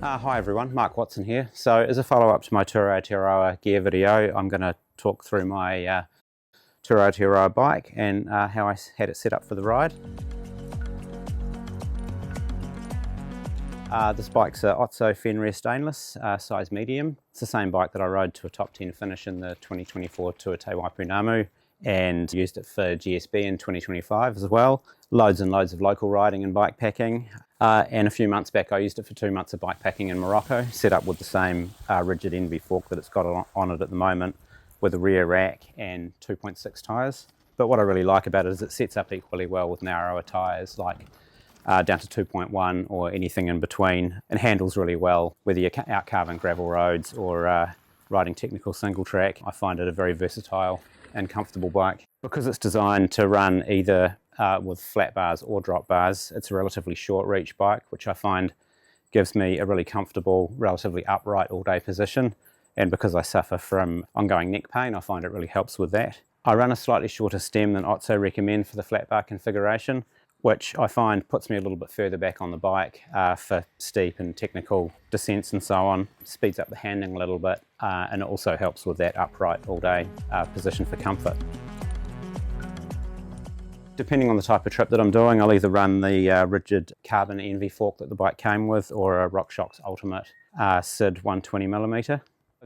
Hi everyone, Mark Watson here. So as a follow-up to my Tour Aotearoa gear video, I'm going to talk through my Tour Aotearoa bike and how I had it set up for the ride. This bike's a Otso Fenrir stainless, size medium. It's the same bike that I rode to a top 10 finish in the 2024 Tour Aotearoa and used it for GSB in 2025 as well. Loads and loads of local riding and bike packing. And a few months back I used it for 2 months of bike packing in Morocco, set up with the same rigid NV fork that it's got on it at the moment, with a rear rack and 2.6 tyres. But what I really like about it is it sets up equally well with narrower tyres, like down to 2.1 or anything in between, and handles really well whether you're out carving gravel roads or riding technical single track. I find it a very versatile and comfortable bike. Because it's designed to run either with flat bars or drop bars, it's a relatively short reach bike, which I find gives me a really comfortable, relatively upright all day position. And because I suffer from ongoing neck pain, I find it really helps with that. I run a slightly shorter stem than Otso recommend for the flat bar configuration, which I find puts me a little bit further back on the bike for steep and technical descents and so on. Speeds up the handling a little bit, and it also helps with that upright all day position for comfort. Depending on the type of trip that I'm doing, I'll either run the rigid carbon NV fork that the bike came with, or a RockShox Ultimate SID 120mm.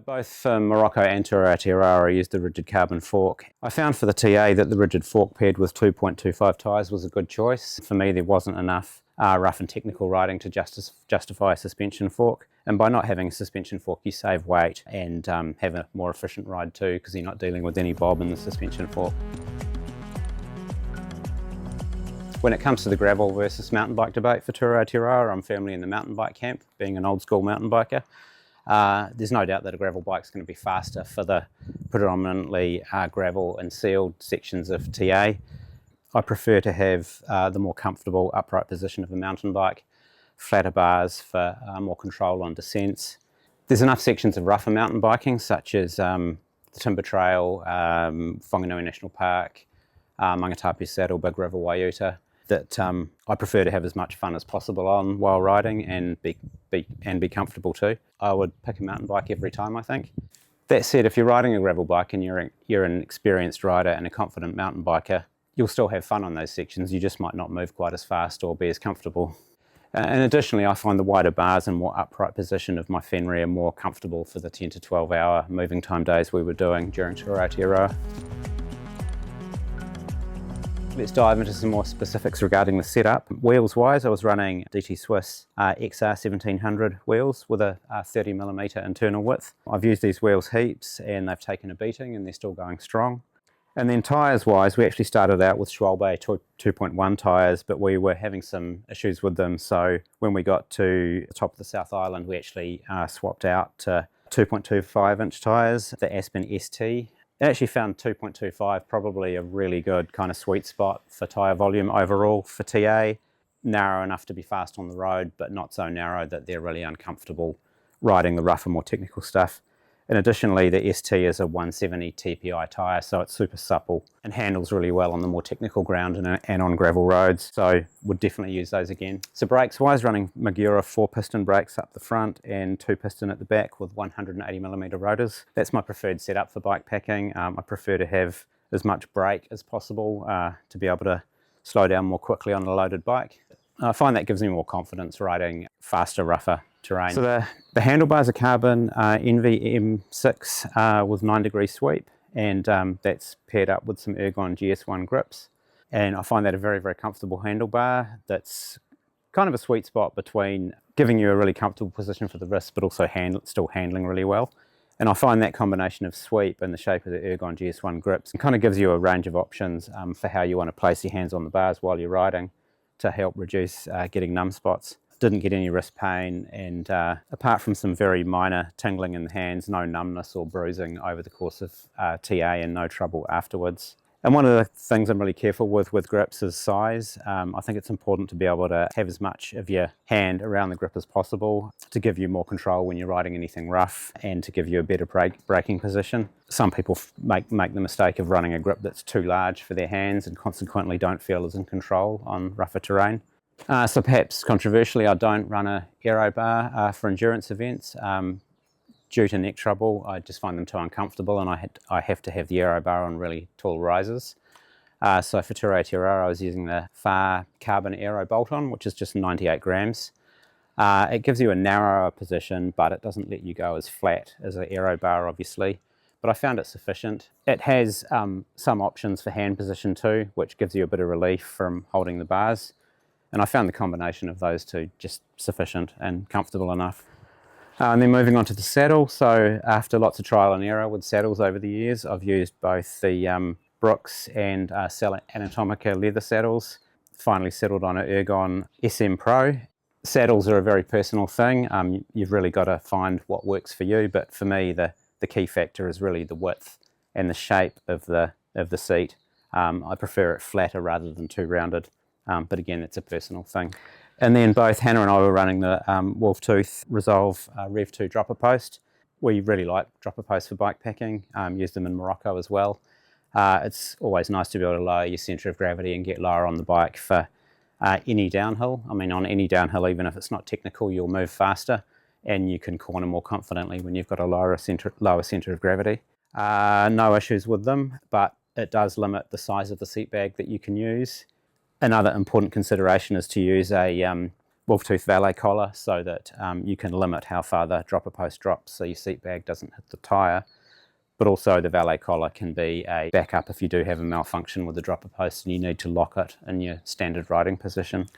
Both for Morocco and Tour Aotearoa I used the rigid carbon fork. I found for the TA that the rigid fork paired with 2.25 tyres was a good choice. For me there wasn't enough rough and technical riding to justify a suspension fork, and by not having a suspension fork you save weight and have a more efficient ride too, because you're not dealing with any bob in the suspension fork. When it comes to the gravel versus mountain bike debate for Tour Aotearoa, I'm firmly in the mountain bike camp, being an old school mountain biker. There's no doubt that a gravel bike is going to be faster for the predominantly gravel and sealed sections of TA. I prefer to have the more comfortable upright position of a mountain bike, flatter bars for more control on descents. There's enough sections of rougher mountain biking, such as the Timber Trail, Whanganui National Park, Mangatapu Saddle, Big River Waiuta, that I prefer to have as much fun as possible on while riding and be comfortable too. I would pick a mountain bike every time, I think. That said, if you're riding a gravel bike and you're an experienced rider and a confident mountain biker, you'll still have fun on those sections. You just might not move quite as fast or be as comfortable. And additionally, I find the wider bars and more upright position of my Fenrir more comfortable for the 10 to 12 hour moving time days we were doing during Tour Aotearoa. Let's dive into some more specifics regarding the setup. Wheels wise, I was running DT Swiss XR 1700 wheels with a 30mm internal width. I've used these wheels heaps and they've taken a beating and they're still going strong. And then tyres wise, we actually started out with Schwalbe 2.1 tyres, but we were having some issues with them. So when we got to the top of the South Island, we actually swapped out to 2.25 inch tyres, the Aspen ST. I actually found 2.25 probably a really good kind of sweet spot for tyre volume overall for TA. Narrow enough to be fast on the road, but not so narrow that they're really uncomfortable riding the rougher, more technical stuff. And additionally, the ST is a 170 TPI tyre, so it's super supple and handles really well on the more technical ground and on gravel roads. So would definitely use those again. So brakes wise, running Magura 4-piston brakes up the front and 2-piston at the back with 180mm rotors. That's my preferred setup for bike packing. I prefer to have as much brake as possible to be able to slow down more quickly on a loaded bike. I find that gives me more confidence riding faster, rougher terrain. So the handlebars are carbon NVM6 with 9-degree sweep, and that's paired up with some Ergon GS1 grips. And I find that a very, very comfortable handlebar that's kind of a sweet spot between giving you a really comfortable position for the wrist, but also still handling really well. And I find that combination of sweep and the shape of the Ergon GS1 grips kind of gives you a range of options for how you want to place your hands on the bars while you're riding to help reduce getting numb spots. Didn't get any wrist pain, and apart from some very minor tingling in the hands, no numbness or bruising over the course of TA, and no trouble afterwards. And one of the things I'm really careful with grips is size. I think it's important to be able to have as much of your hand around the grip as possible to give you more control when you're riding anything rough and to give you a better braking position. Some people make the mistake of running a grip that's too large for their hands and consequently don't feel as in control on rougher terrain. So perhaps controversially, I don't run a aero bar for endurance events. Due to neck trouble, I just find them too uncomfortable, and I have to have the aero bar on really tall risers. So for Tour Aotearoa, I was using the Far Carbon Aero bolt-on, which is just 98 grams. It gives you a narrower position, but it doesn't let you go as flat as an aero bar, obviously. But I found it sufficient. It has some options for hand position too, which gives you a bit of relief from holding the bars. And I found the combination of those two just sufficient and comfortable enough. And then moving on to the saddle. So after lots of trial and error with saddles over the years, I've used both the Brooks and Sella Anatomica leather saddles. Finally settled on an Ergon SM Pro. Saddles are a very personal thing. You've really got to find what works for you, but for me the key factor is really the width and the shape of the seat. I prefer it flatter rather than too rounded, but again, it's a personal thing. And then both Hannah and I were running the Wolftooth Resolve Rev 2 dropper post. We really like dropper posts for bikepacking, use them in Morocco as well. It's always nice to be able to lower your centre of gravity and get lower on the bike for any downhill. I mean, on any downhill, even if it's not technical, you'll move faster and you can corner more confidently when you've got a lower centre of gravity. No issues with them, but it does limit the size of the seat bag that you can use. Another important consideration is to use a Wolftooth valet collar so that you can limit how far the dropper post drops so your seat bag doesn't hit the tyre. But also the valet collar can be a backup if you do have a malfunction with the dropper post and you need to lock it in your standard riding position.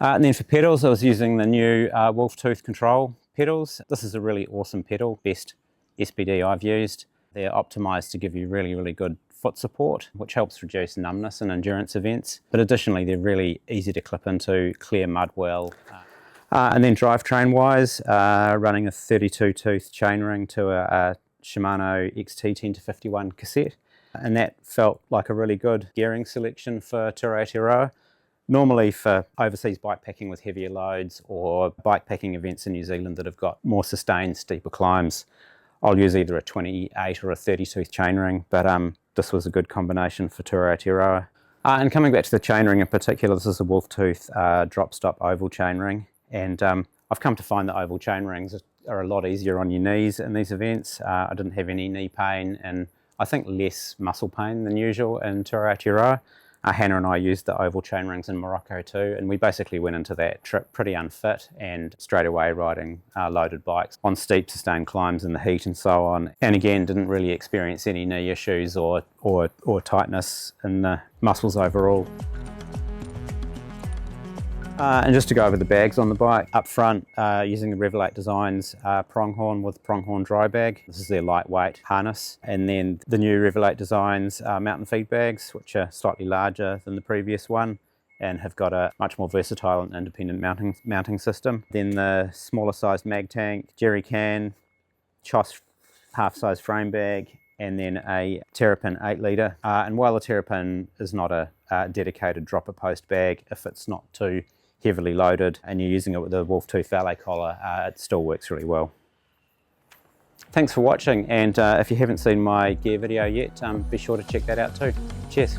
And then for pedals, I was using the new Wolftooth Control pedals. This is a really awesome pedal, best SPD I've used. They're optimised to give you really, really good foot support, which helps reduce numbness in endurance events. But additionally, they're really easy to clip into, clear mud well. And then drivetrain wise, running a 32 tooth chainring to a Shimano XT 10-51 cassette. And that felt like a really good gearing selection for Tour Aotearoa. Normally for overseas bikepacking with heavier loads or bikepacking events in New Zealand that have got more sustained, steeper climbs, I'll use either a 28 or a 30 tooth chainring, but this was a good combination for Tour Aotearoa. And coming back to the chainring in particular, this is a Wolftooth drop stop oval chainring, and I've come to find that oval chainrings are a lot easier on your knees in these events. I didn't have any knee pain and I think less muscle pain than usual in Tour Aotearoa. Hannah and I used the oval chainrings in Morocco too, and we basically went into that trip pretty unfit and straight away riding loaded bikes on steep sustained climbs in the heat and so on. And again, didn't really experience any knee issues or tightness in the muscles overall. And just to go over the bags on the bike, up front using the Revelate Designs pronghorn with pronghorn dry bag. This is their lightweight harness. And then the new Revelate Designs mountain feed bags, which are slightly larger than the previous one and have got a much more versatile and independent mounting system. Then the smaller sized mag tank, jerry can, Choss half-size frame bag, and then a Terrapin 8 litre. And while the Terrapin is not a dedicated dropper post bag, if it's not too heavily loaded and you're using it with the Wolftooth valet collar, it still works really well. Thanks for watching, and if you haven't seen my gear video yet, be sure to check that out too. Cheers.